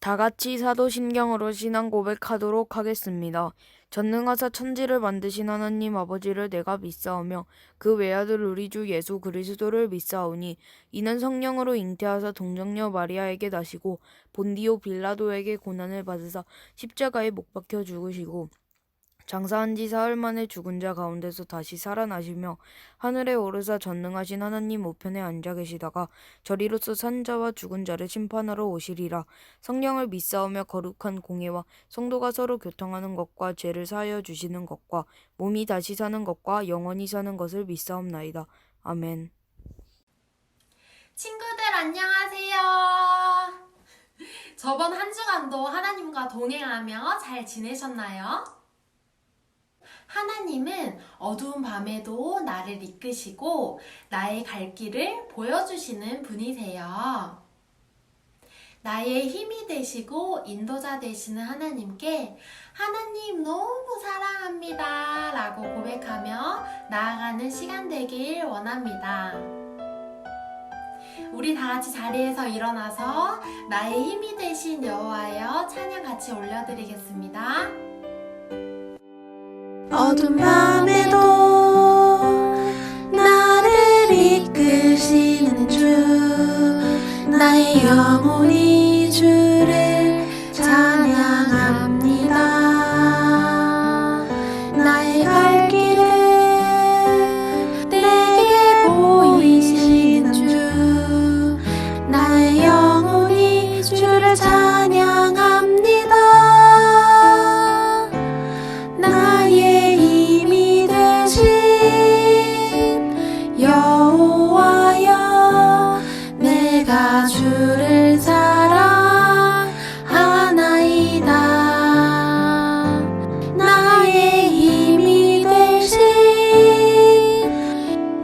다 같이 사도신경으로 신앙 고백하도록 하겠습니다. 전능하사 천지를 만드신 하나님 아버지를 내가 믿사오며 그 외아들 우리 주 예수 그리스도를 믿사오니 이는 성령으로 잉태하사 동정녀 마리아에게 나시고 본디오 빌라도에게 고난을 받으사 십자가에 못 박혀 죽으시고 장사한 지 사흘 만에 죽은 자 가운데서 다시 살아나시며 하늘에 오르사 전능하신 하나님 우편에 앉아 계시다가 저리로서 산 자와 죽은 자를 심판하러 오시리라. 성령을 믿사오며 거룩한 공예와 성도가 서로 교통하는 것과 죄를 사하여 주시는 것과 몸이 다시 사는 것과 영원히 사는 것을 믿사옵나이다. 아멘. 친구들 안녕하세요. 저번 한 주간도 하나님과 동행하며 잘 지내셨나요? 하나님은 어두운 밤에도 나를 이끄시고 나의 갈 길을 보여주시는 분이세요. 나의 힘이 되시고 인도자 되시는 하나님께 하나님 너무 사랑합니다 라고 고백하며 나아가는 시간 되길 원합니다. 우리 다 같이 자리에서 일어나서 나의 힘이 되신 여호와여 찬양 같이 올려드리겠습니다. 어두운 밤에도 나를 이끄시는 주 나의 영혼이 주를 찬양합니다. 나의 갈 길을 내게 보이시는 주 나의 영혼이 주를 찬양합니다. 여호와여 내가 주를 사랑하나이다. 나의 힘이 되신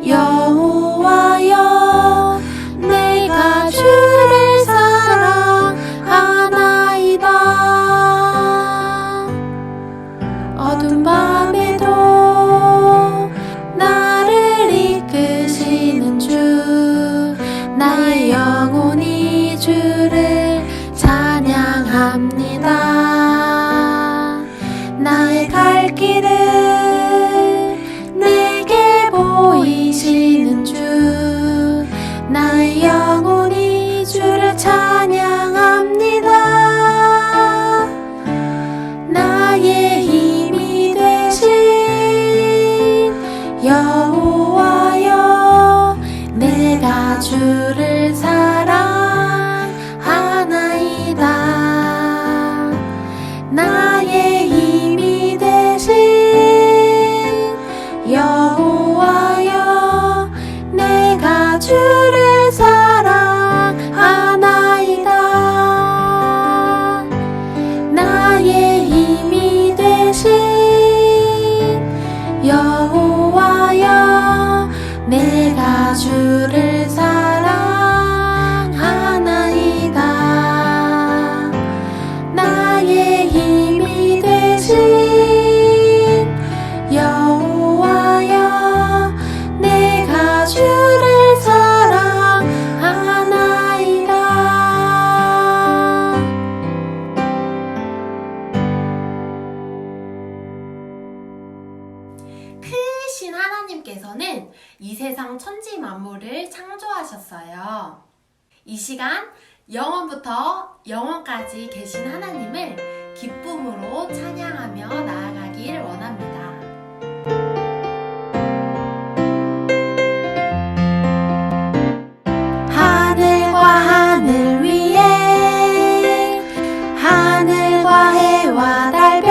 여호와여 내가 주를 사랑하나이다. 어두운 밤에도 나의 영혼이 주를 찬양합니다. 나의 갈 길을 내게 보이시는 주 나의 영혼이 주를 찬양합니다. 나의 힘이 되신 여호와여 내가 주를 사랑하나이다. 나의 힘이 되신 여호와여 내가 주를 사랑하나이다. 나의 힘이 되신 여호와여 내가 주를 사랑하나이다. 나의 힘이 되신 여호와여 내가 주를 사랑하나이다. 크신 하나님께서는 이 세상 천지 만물을 창조하셨어요. 이 시간 영원부터 영원까지 계신 하나님을 기쁨으로 찬양하며 나아가길 원합니다. 하늘과 하늘 위에 하늘과 해와 달별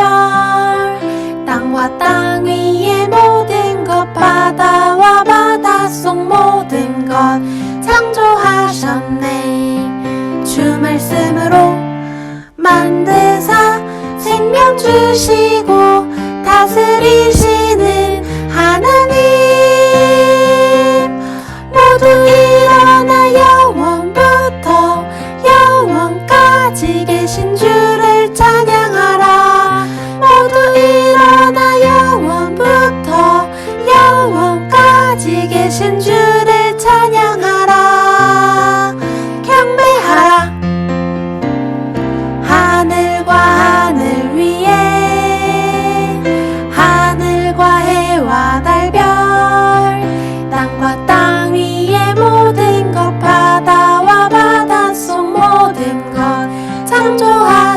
땅과 땅 위에 모든 것 바다와 바닷속 모든 것 창조하셨네. 주 말씀으로 만드사 생명 주시고 다스리시는 하나님 모두 일어나 영원부터 영원까지 계신 주를 찬양하라. 모두 일어나 영원부터 영원까지 계신 주를 찬양하라. 경배하라.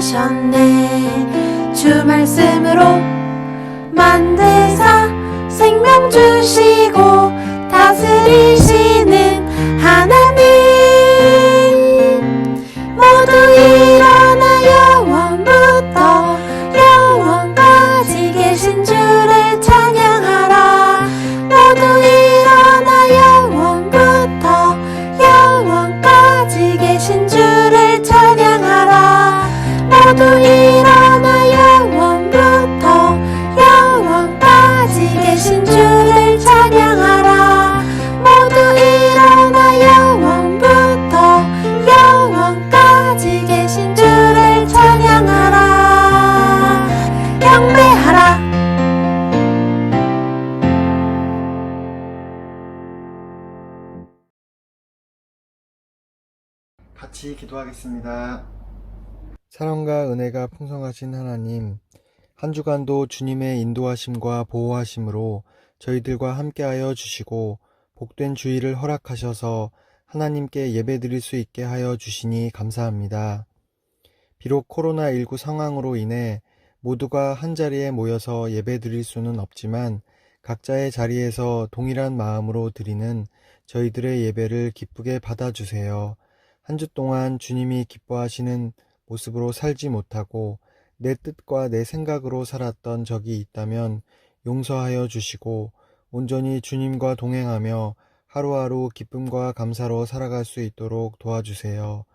하셨네. 주 말씀으로 만드사 생명 주시고 다스리시는 하나님. 모두 일어나 영원부터 영원까지 계신 주를 찬양하라. 모두 일어나 영원부터 영원까지 계신 주를 찬양하라. 모두 일어나 영원부터 영원까지 계신 주를 찬양하라. 모두 일어나 영원부터 영원까지 계신 주를 찬양하라. 경배하라. 같이 기도하겠습니다. 사랑과 은혜가 풍성하신 하나님, 한 주간도 주님의 인도하심과 보호하심으로 저희들과 함께하여 주시고 복된 주일을 허락하셔서 하나님께 예배드릴 수 있게 하여 주시니 감사합니다. 비록 코로나19 상황으로 인해 모두가 한자리에 모여서 예배드릴 수는 없지만 각자의 자리에서 동일한 마음으로 드리는 저희들의 예배를 기쁘게 받아주세요. 한 주 동안 주님이 기뻐하시는 모습으로 살지 못하고 내 뜻과 내 생각으로 살았던 적이 있다면 용서하여 주시고 온전히 주님과 동행하며 하루하루 기쁨과 감사로 살아갈 수 있도록 도와주세요.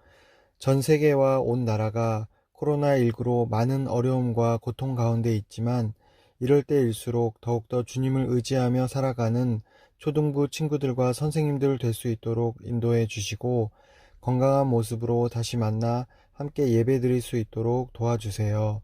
전 세계와 온 나라가 코로나19로 많은 어려움과 고통 가운데 있지만 이럴 때일수록 더욱더 주님을 의지하며 살아가는 초등부 친구들과 선생님들 될 수 있도록 인도해 주시고 건강한 모습으로 다시 만나 함께 예배드릴 수 있도록 도와주세요.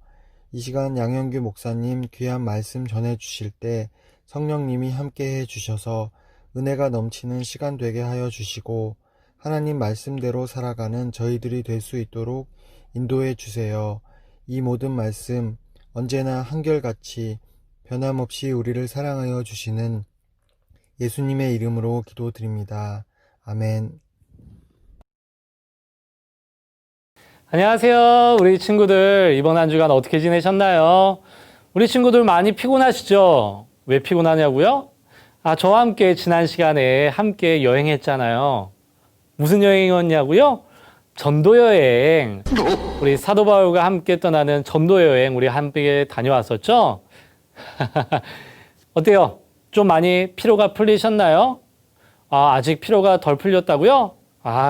이 시간 양현규 목사님 귀한 말씀 전해주실 때 성령님이 함께 해주셔서 은혜가 넘치는 시간 되게 하여 주시고 하나님 말씀대로 살아가는 저희들이 될 수 있도록 인도해 주세요. 이 모든 말씀 언제나 한결같이 변함없이 우리를 사랑하여 주시는 예수님의 이름으로 기도드립니다. 아멘. 안녕하세요. 우리 친구들 이번 한 주간 어떻게 지내셨나요? 우리 친구들 많이 피곤하시죠? 왜 피곤하냐고요? 저와 함께 지난 시간에 함께 여행했잖아요. 무슨 여행이었냐고요? 전도 여행. 우리 사도 바울과 함께 떠나는 전도 여행 우리 함께 다녀왔었죠? 어때요? 좀 많이 피로가 풀리셨나요? 아직 피로가 덜 풀렸다고요?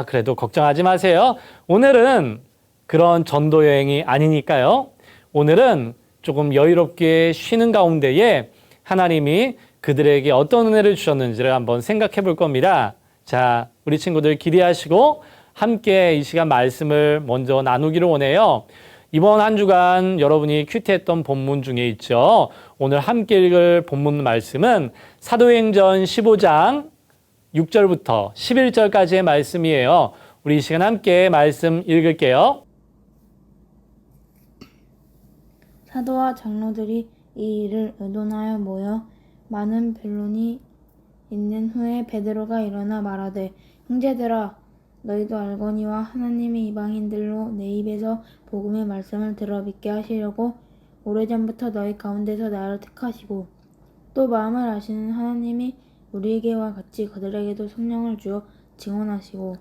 그래도 걱정하지 마세요. 오늘은 그런 전도 여행이 아니니까요. 오늘은 조금 여유롭게 쉬는 가운데에 하나님이 그들에게 어떤 은혜를 주셨는지를 한번 생각해 볼 겁니다. 자, 우리 친구들 기대하시고 함께 이 시간 말씀을 먼저 나누기를 원해요. 이번 한 주간 여러분이 큐티했던 본문 중에 있죠. 오늘 함께 읽을 본문 말씀은 사도행전 15장 6절부터 11절까지의 말씀이에요. 우리 이 시간 함께 말씀 읽을게요. 사도와 장로들이 이 일을 의논하여 모여 많은 변론이 있는 후에 베드로가 일어나 말하되 형제들아 너희도 알거니와 하나님이 이방인들로 내 입에서 복음의 말씀을 들어 믿게 하시려고 오래전부터 너희 가운데서 나를 택하시고 또 마음을 아시는 하나님이 우리에게와 같이 그들에게도 성령을 주어 증언하시고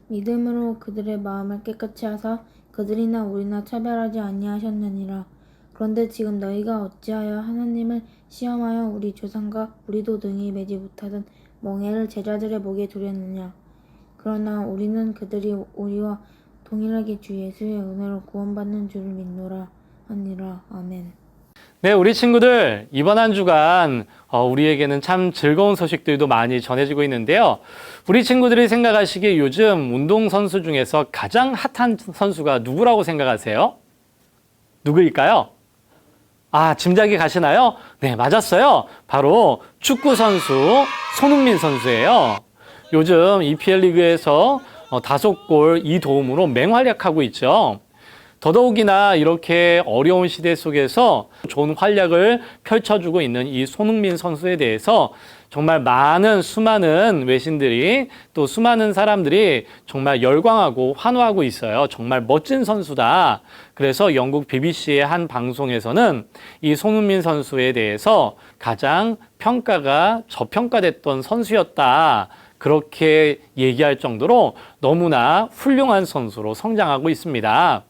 믿음으로 그들의 마음을 깨끗이 하사 그들이나 우리나 차별하지 아니하셨느니라. 그런데 지금 너희가 어찌하여 하나님을 시험하여 우리 조상과 우리도 능히 매지 못하던 멍에를 제자들의 목에 두렸느냐. 그러나 우리는 그들이 우리와 동일하게 주 예수의 은혜로 구원받는 줄을 믿노라 하니라. 아멘. 네, 우리 친구들 이번 한 주간 우리에게는 참 즐거운 소식들도 많이 전해지고 있는데요. 우리 친구들이 생각하시기에 요즘 운동선수 중에서 가장 핫한 선수가 누구라고 생각하세요? 누구일까요? 짐작이 가시나요? 네, 맞았어요. 바로 축구선수 손흥민 선수예요. 요즘 EPL 리그에서 5골 2도움으로 맹활약하고 있죠. 더더욱이나 이렇게 어려운 시대 속에서 좋은 활약을 펼쳐주고 있는 이 손흥민 선수에 대해서 정말 수많은 외신들이 또 수많은 사람들이 정말 열광하고 환호하고 있어요. 정말 멋진 선수다. 그래서 영국 BBC의 한 방송에서는 이 손흥민 선수에 대해서 가장 평가가 저평가됐던 선수였다. 그렇게 얘기할 정도로 너무나 훌륭한 선수로 성장하고 있습니다.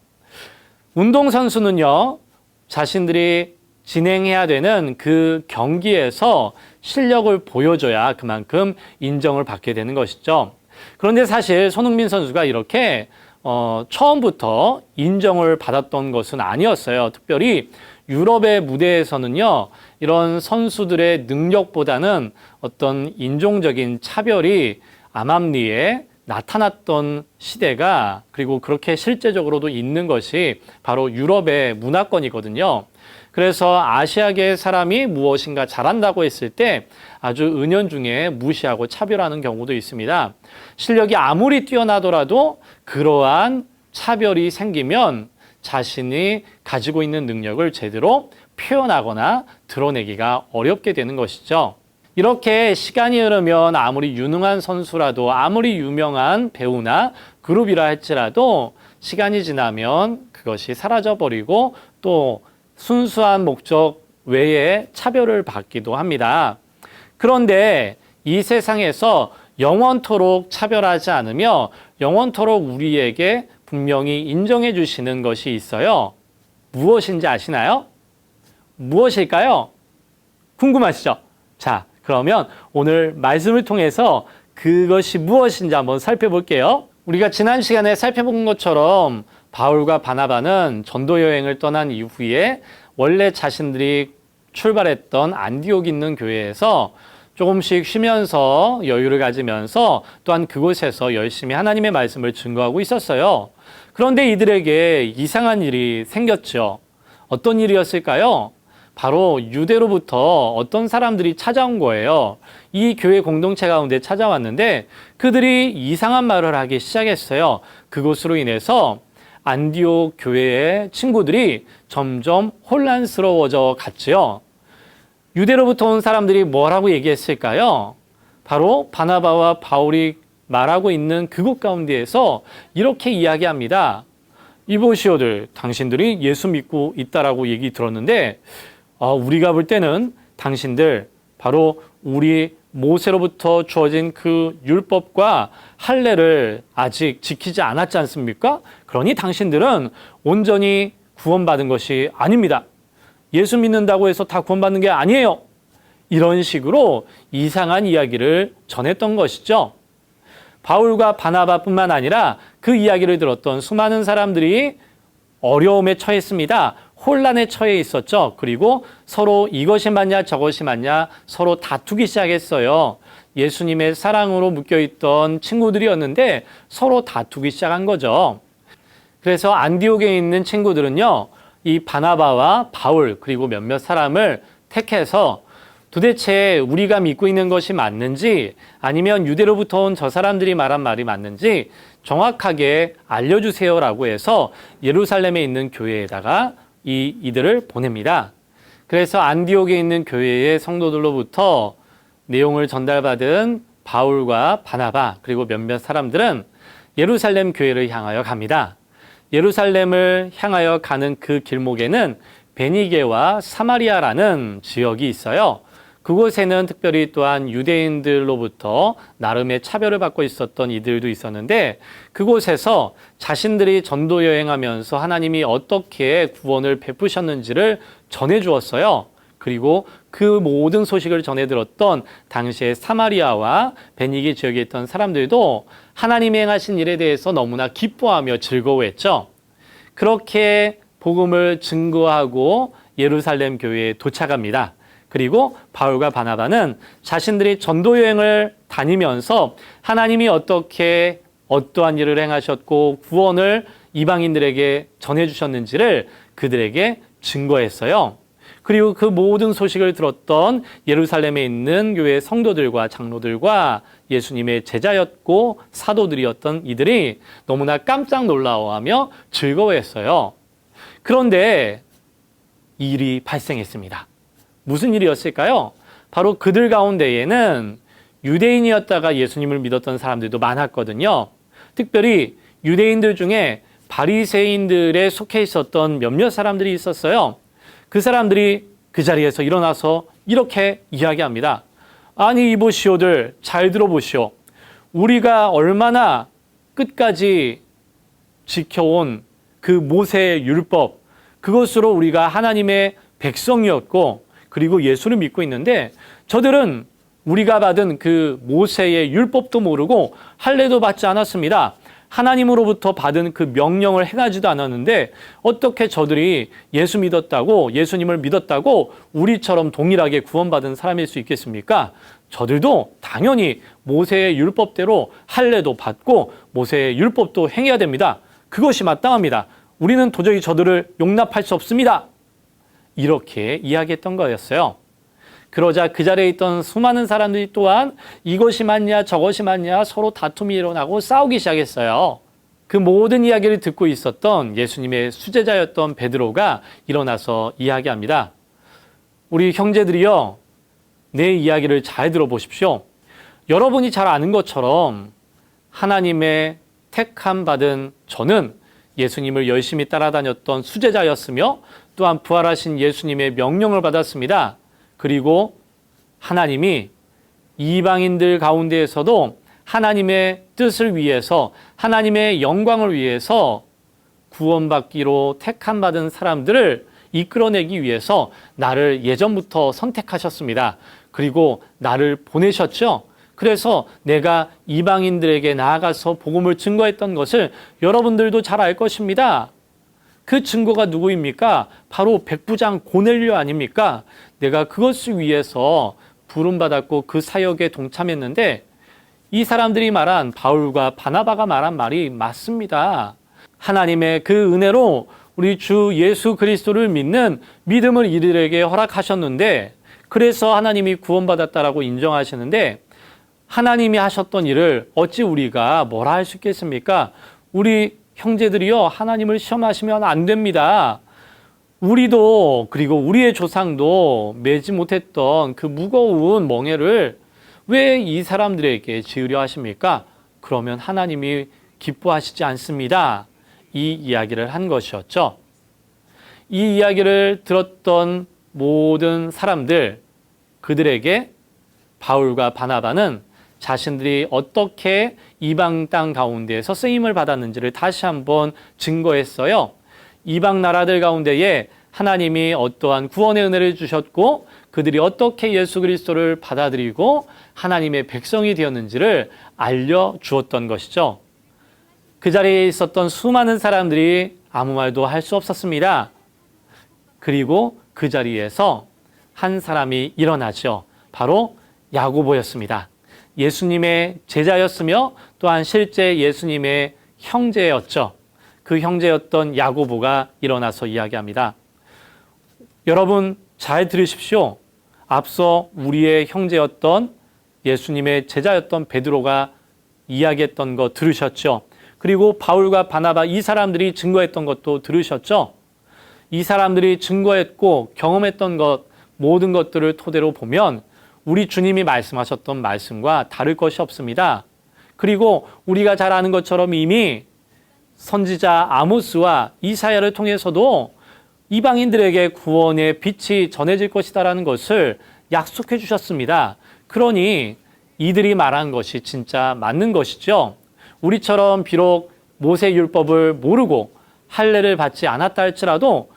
운동선수는요, 자신들이 진행해야 되는 그 경기에서 실력을 보여줘야 그만큼 인정을 받게 되는 것이죠. 그런데 사실 손흥민 선수가 이렇게 처음부터 인정을 받았던 것은 아니었어요. 특별히 유럽의 무대에서는요, 이런 선수들의 능력보다는 어떤 인종적인 차별이 암암리에 나타났던 시대가, 그리고 그렇게 실제적으로도 있는 것이 바로 유럽의 문화권이거든요. 그래서 아시아계 사람이 무엇인가 잘한다고 했을 때 아주 은연중에 무시하고 차별하는 경우도 있습니다. 실력이 아무리 뛰어나더라도 그러한 차별이 생기면 자신이 가지고 있는 능력을 제대로 표현하거나 드러내기가 어렵게 되는 것이죠. 이렇게 시간이 흐르면 아무리 유능한 선수라도, 아무리 유명한 배우나 그룹이라 할지라도 시간이 지나면 그것이 사라져버리고 또 순수한 목적 외에 차별을 받기도 합니다. 그런데 이 세상에서 영원토록 차별하지 않으며 영원토록 우리에게 분명히 인정해 주시는 것이 있어요. 무엇인지 아시나요? 무엇일까요? 궁금하시죠? 자, 그러면 오늘 말씀을 통해서 그것이 무엇인지 한번 살펴볼게요. 우리가 지난 시간에 살펴본 것처럼 바울과 바나바는 전도 여행을 떠난 이후에 원래 자신들이 출발했던 안디옥 있는 교회에서 조금씩 쉬면서 여유를 가지면서 또한 그곳에서 열심히 하나님의 말씀을 증거하고 있었어요. 그런데 이들에게 이상한 일이 생겼죠. 어떤 일이었을까요? 바로 유대로부터 어떤 사람들이 찾아온 거예요. 이 교회 공동체 가운데 찾아왔는데 그들이 이상한 말을 하기 시작했어요. 그것으로 인해서 안디옥 교회의 친구들이 점점 혼란스러워져 갔지요. 유대로부터 온 사람들이 뭐라고 얘기했을까요? 바로 바나바와 바울이 말하고 있는 그곳 가운데에서 이렇게 이야기합니다. 이보시오들, 당신들이 예수 믿고 있다라고 얘기 들었는데 우리가 볼 때는 당신들 바로 우리 모세로부터 주어진 그 율법과 할례를 아직 지키지 않았지 않습니까? 그러니 당신들은 온전히 구원받은 것이 아닙니다. 예수 믿는다고 해서 다 구원받는 게 아니에요. 이런 식으로 이상한 이야기를 전했던 것이죠. 바울과 바나바뿐만 아니라 그 이야기를 들었던 수많은 사람들이 어려움에 처했습니다. 혼란에 처해 있었죠. 그리고 서로 이것이 맞냐 저것이 맞냐 서로 다투기 시작했어요. 예수님의 사랑으로 묶여있던 친구들이었는데 서로 다투기 시작한 거죠. 그래서 안디옥에 있는 친구들은요, 이 바나바와 바울 그리고 몇몇 사람을 택해서 도대체 우리가 믿고 있는 것이 맞는지 아니면 유대로부터 온 저 사람들이 말한 말이 맞는지 정확하게 알려주세요라고 해서 예루살렘에 있는 교회에다가 이들을 보냅니다. 그래서 안디옥에 있는 교회의 성도들로부터 내용을 전달받은 바울과 바나바 그리고 몇몇 사람들은 예루살렘 교회를 향하여 갑니다. 예루살렘을 향하여 가는 그 길목에는 베니게와 사마리아라는 지역이 있어요. 그곳에는 특별히 또한 유대인들로부터 나름의 차별을 받고 있었던 이들도 있었는데 그곳에서 자신들이 전도 여행하면서 하나님이 어떻게 구원을 베푸셨는지를 전해 주었어요. 그리고 그 모든 소식을 전해 들었던 당시의 사마리아와 베니게 지역에 있던 사람들도 하나님이 행하신 일에 대해서 너무나 기뻐하며 즐거워했죠. 그렇게 복음을 증거하고 예루살렘 교회에 도착합니다. 그리고 바울과 바나바는 자신들이 전도 여행을 다니면서 하나님이 어떻게 어떠한 일을 행하셨고 구원을 이방인들에게 전해주셨는지를 그들에게 증거했어요. 그리고 그 모든 소식을 들었던 예루살렘에 있는 교회 성도들과 장로들과 예수님의 제자였고 사도들이었던 이들이 너무나 깜짝 놀라워하며 즐거워했어요. 그런데 일이 발생했습니다. 무슨 일이었을까요? 바로 그들 가운데에는 유대인이었다가 예수님을 믿었던 사람들도 많았거든요. 특별히 유대인들 중에 바리새인들에 속해 있었던 몇몇 사람들이 있었어요. 그 사람들이 그 자리에서 일어나서 이렇게 이야기합니다. 아니 이보시오들 잘 들어보시오. 우리가 얼마나 끝까지 지켜온 그 모세의 율법, 그것으로 우리가 하나님의 백성이었고 그리고 예수를 믿고 있는데 저들은 우리가 받은 그 모세의 율법도 모르고 할례도 받지 않았습니다. 하나님으로부터 받은 그 명령을 행하지도 않았는데 어떻게 저들이 예수 믿었다고, 예수님을 믿었다고 우리처럼 동일하게 구원받은 사람일 수 있겠습니까? 저들도 당연히 모세의 율법대로 할례도 받고 모세의 율법도 행해야 됩니다. 그것이 마땅합니다. 우리는 도저히 저들을 용납할 수 없습니다. 이렇게 이야기했던 거였어요. 그러자 그 자리에 있던 수많은 사람들이 또한 이것이 맞냐 저것이 맞냐 서로 다툼이 일어나고 싸우기 시작했어요. 그 모든 이야기를 듣고 있었던 예수님의 수제자였던 베드로가 일어나서 이야기합니다. 우리 형제들이요, 내 이야기를 잘 들어보십시오. 여러분이 잘 아는 것처럼 하나님의 택함 받은 저는 예수님을 열심히 따라다녔던 수제자였으며 또한 부활하신 예수님의 명령을 받았습니다. 그리고 하나님이 이방인들 가운데에서도 하나님의 뜻을 위해서 하나님의 영광을 위해서 구원받기로 택함받은 사람들을 이끌어내기 위해서 나를 예전부터 선택하셨습니다. 그리고 나를 보내셨죠. 그래서 내가 이방인들에게 나아가서 복음을 증거했던 것을 여러분들도 잘 알 것입니다. 그 증거가 누구입니까? 바로 백부장 고넬료 아닙니까? 내가 그것을 위해서 부름받았고 그 사역에 동참했는데 이 사람들이 말한 바울과 바나바가 말한 말이 맞습니다. 하나님의 그 은혜로 우리 주 예수 그리스도를 믿는 믿음을 이들에게 허락하셨는데 그래서 하나님이 구원받았다라고 인정하시는데 하나님이 하셨던 일을 어찌 우리가 뭐라 할 수 있겠습니까? 우리 형제들이요, 하나님을 시험하시면 안 됩니다. 우리도 그리고 우리의 조상도 매지 못했던 그 무거운 멍에를 왜 이 사람들에게 지으려 하십니까? 그러면 하나님이 기뻐하시지 않습니다. 이 이야기를 한 것이었죠. 이 이야기를 들었던 모든 사람들, 그들에게 바울과 바나바는 자신들이 어떻게 이방 땅 가운데에서 쓰임을 받았는지를 다시 한번 증거했어요. 이방 나라들 가운데에 하나님이 어떠한 구원의 은혜를 주셨고 그들이 어떻게 예수 그리스도를 받아들이고 하나님의 백성이 되었는지를 알려주었던 것이죠. 그 자리에 있었던 수많은 사람들이 아무 말도 할 수 없었습니다. 그리고 그 자리에서 한 사람이 일어나죠. 바로 야고보였습니다. 예수님의 제자였으며 또한 실제 예수님의 형제였죠. 그 형제였던 야고보가 일어나서 이야기합니다. 여러분 잘 들으십시오. 앞서 우리의 형제였던 예수님의 제자였던 베드로가 이야기했던 거 들으셨죠? 그리고 바울과 바나바 이 사람들이 증거했던 것도 들으셨죠? 이 사람들이 증거했고 경험했던 것 모든 것들을 토대로 보면 우리 주님이 말씀하셨던 말씀과 다를 것이 없습니다. 그리고 우리가 잘 아는 것처럼 이미 선지자 아모스와 이사야를 통해서도 이방인들에게 구원의 빛이 전해질 것이다라는 것을 약속해 주셨습니다. 그러니 이들이 말한 것이 진짜 맞는 것이죠. 우리처럼 비록 모세 율법을 모르고 할례를 받지 않았다 할지라도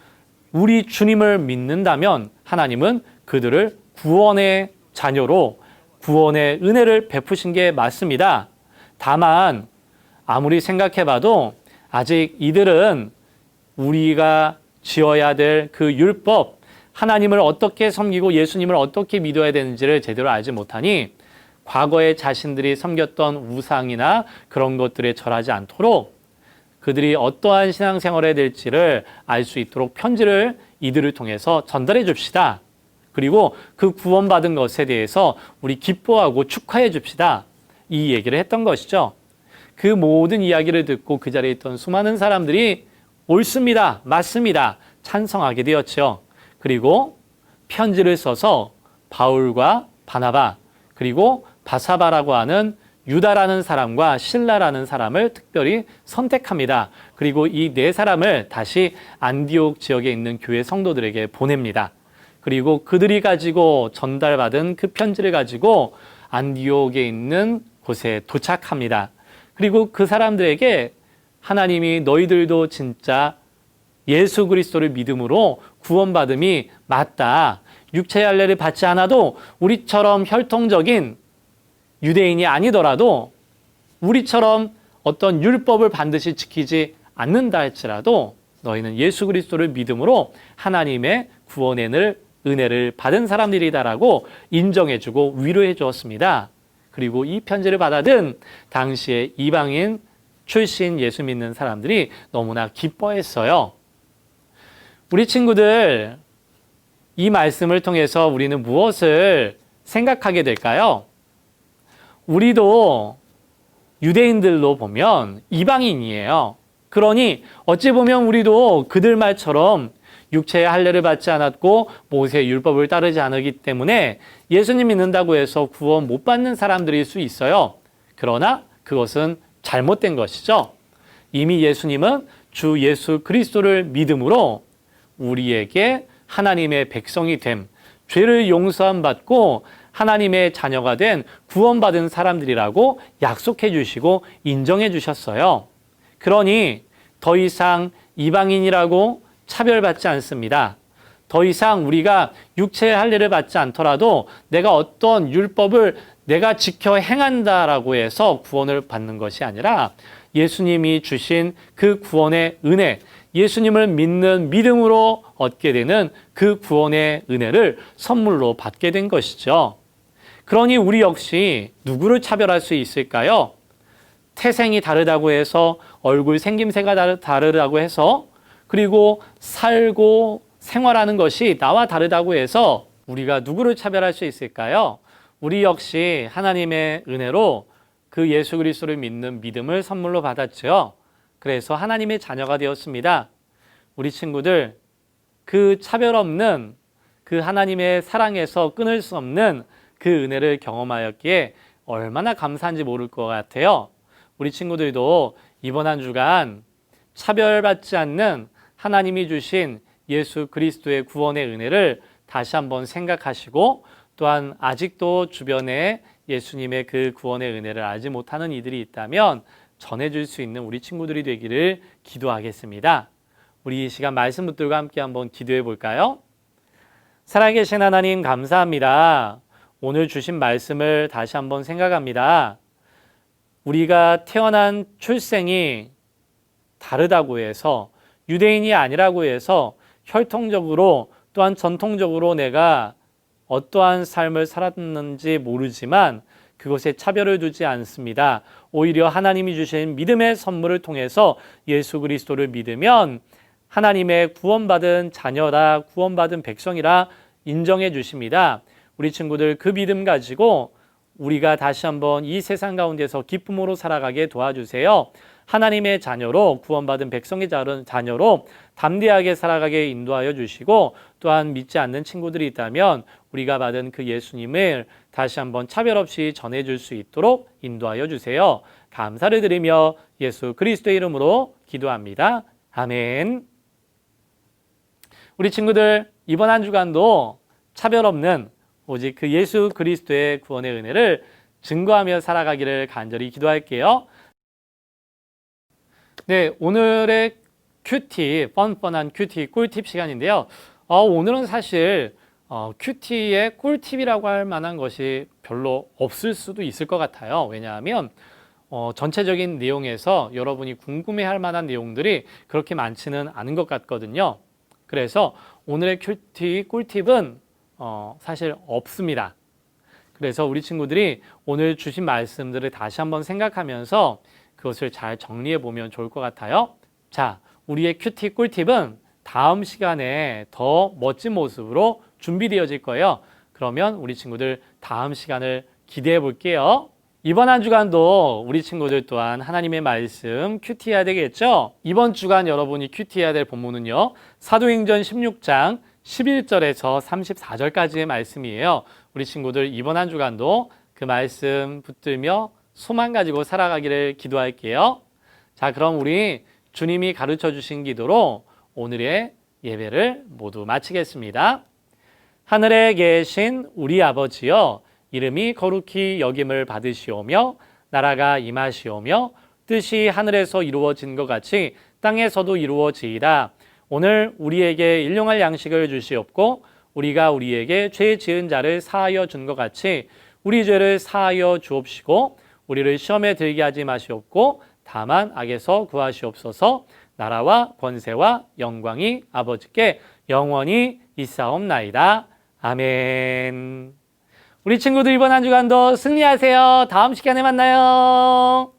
우리 주님을 믿는다면 하나님은 그들을 구원의 자녀로 구원의 은혜를 베푸신 게 맞습니다. 다만 아무리 생각해봐도 아직 이들은 우리가 지어야 될 그 율법, 하나님을 어떻게 섬기고 예수님을 어떻게 믿어야 되는지를 제대로 알지 못하니 과거에 자신들이 섬겼던 우상이나 그런 것들에 절하지 않도록 그들이 어떠한 신앙생활을 해야 될지를 알 수 있도록 편지를 이들을 통해서 전달해 줍시다. 그리고 그 구원받은 것에 대해서 우리 기뻐하고 축하해 줍시다. 이 얘기를 했던 것이죠. 그 모든 이야기를 듣고 그 자리에 있던 수많은 사람들이 옳습니다. 맞습니다. 찬성하게 되었죠. 그리고 편지를 써서 바울과 바나바 그리고 바사바라고 하는 유다라는 사람과 실라라는 사람을 특별히 선택합니다. 그리고 이 네 사람을 다시 안디옥 지역에 있는 교회 성도들에게 보냅니다. 그리고 그들이 가지고 전달받은 그 편지를 가지고 안디옥에 있는 곳에 도착합니다. 그리고 그 사람들에게 하나님이 너희들도 진짜 예수 그리스도를 믿음으로 구원받음이 맞다. 육체의 할례를 받지 않아도 우리처럼 혈통적인 유대인이 아니더라도 우리처럼 어떤 율법을 반드시 지키지 않는다 할지라도 너희는 예수 그리스도를 믿음으로 하나님의 구원의 은혜를 받은 사람들이다라고 인정해주고 위로해 주었습니다. 그리고 이 편지를 받아든 당시의 이방인 출신 예수 믿는 사람들이 너무나 기뻐했어요. 우리 친구들, 이 말씀을 통해서 우리는 무엇을 생각하게 될까요? 우리도 유대인들로 보면 이방인이에요. 그러니 어찌 보면 우리도 그들 말처럼 육체의 할례를 받지 않았고 모세의 율법을 따르지 않았기 때문에 예수님 믿는다고 해서 구원 못 받는 사람들일 수 있어요. 그러나 그것은 잘못된 것이죠. 이미 예수님은 주 예수 그리스도를 믿음으로 우리에게 하나님의 백성이 됨, 죄를 용서함 받고 하나님의 자녀가 된 구원받은 사람들이라고 약속해 주시고 인정해 주셨어요. 그러니 더 이상 이방인이라고 차별받지 않습니다. 더 이상 우리가 육체의 할례를 받지 않더라도 내가 어떤 율법을 내가 지켜 행한다라고 해서 구원을 받는 것이 아니라 예수님이 주신 그 구원의 은혜, 예수님을 믿는 믿음으로 얻게 되는 그 구원의 은혜를 선물로 받게 된 것이죠. 그러니 우리 역시 누구를 차별할 수 있을까요? 태생이 다르다고 해서, 얼굴 생김새가 다르다고 해서, 그리고 살고 생활하는 것이 나와 다르다고 해서 우리가 누구를 차별할 수 있을까요? 우리 역시 하나님의 은혜로 그 예수 그리스도를 믿는 믿음을 선물로 받았죠. 그래서 하나님의 자녀가 되었습니다. 우리 친구들, 그 차별 없는 그 하나님의 사랑에서 끊을 수 없는 그 은혜를 경험하였기에 얼마나 감사한지 모를 것 같아요. 우리 친구들도 이번 한 주간 차별받지 않는 하나님이 주신 예수 그리스도의 구원의 은혜를 다시 한번 생각하시고, 또한 아직도 주변에 예수님의 그 구원의 은혜를 알지 못하는 이들이 있다면 전해줄 수 있는 우리 친구들이 되기를 기도하겠습니다. 우리 이 시간 말씀 붙들고 함께 한번 기도해 볼까요? 살아계신 하나님, 감사합니다. 오늘 주신 말씀을 다시 한번 생각합니다. 우리가 태어난 출생이 다르다고 해서, 유대인이 아니라고 해서 혈통적으로 또한 전통적으로 내가 어떠한 삶을 살았는지 모르지만 그것에 차별을 두지 않습니다. 오히려 하나님이 주신 믿음의 선물을 통해서 예수 그리스도를 믿으면 하나님의 구원받은 자녀라, 구원받은 백성이라 인정해 주십니다. 우리 친구들, 그 믿음 가지고 우리가 다시 한번 이 세상 가운데서 기쁨으로 살아가게 도와주세요. 하나님의 자녀로, 구원받은 백성의 자녀로 담대하게 살아가게 인도하여 주시고, 또한 믿지 않는 친구들이 있다면 우리가 받은 그 예수님을 다시 한번 차별 없이 전해줄 수 있도록 인도하여 주세요. 감사를 드리며 예수 그리스도의 이름으로 기도합니다. 아멘. 우리 친구들, 이번 한 주간도 차별 없는 오직 그 예수 그리스도의 구원의 은혜를 증거하며 살아가기를 간절히 기도할게요. 네, 오늘의 큐티, 뻔뻔한 큐티 꿀팁 시간인데요. 오늘은 사실 큐티의 꿀팁이라고 할 만한 것이 별로 없을 수도 있을 것 같아요. 왜냐하면 전체적인 내용에서 여러분이 궁금해할 만한 내용들이 그렇게 많지는 않은 것 같거든요. 그래서 오늘의 큐티 꿀팁은 사실 없습니다. 그래서 우리 친구들이 오늘 주신 말씀들을 다시 한번 생각하면서 그것을 잘 정리해 보면 좋을 것 같아요. 자, 우리의 큐티 꿀팁은 다음 시간에 더 멋진 모습으로 준비되어질 거예요. 그러면 우리 친구들 다음 시간을 기대해 볼게요. 이번 한 주간도 우리 친구들 또한 하나님의 말씀 큐티해야 되겠죠? 이번 주간 여러분이 큐티해야 될 본문은요. 사도행전 16장 11절에서 34절까지의 말씀이에요. 우리 친구들 이번 한 주간도 그 말씀 붙들며 소망 가지고 살아가기를 기도할게요. 자, 그럼 우리 주님이 가르쳐 주신 기도로 오늘의 예배를 모두 마치겠습니다. 하늘에 계신 우리 아버지여, 이름이 거룩히 여김을 받으시오며 나라가 임하시오며 뜻이 하늘에서 이루어진 것 같이 땅에서도 이루어지이다. 오늘 우리에게 일용할 양식을 주시옵고 우리가 우리에게 죄 지은 자를 사하여 준 것 같이 우리 죄를 사하여 주옵시고 우리를 시험에 들게 하지 마시옵고 다만 악에서 구하시옵소서. 나라와 권세와 영광이 아버지께 영원히 있사옵나이다. 아멘. 우리 친구들 이번 한 주간도 승리하세요. 다음 시간에 만나요.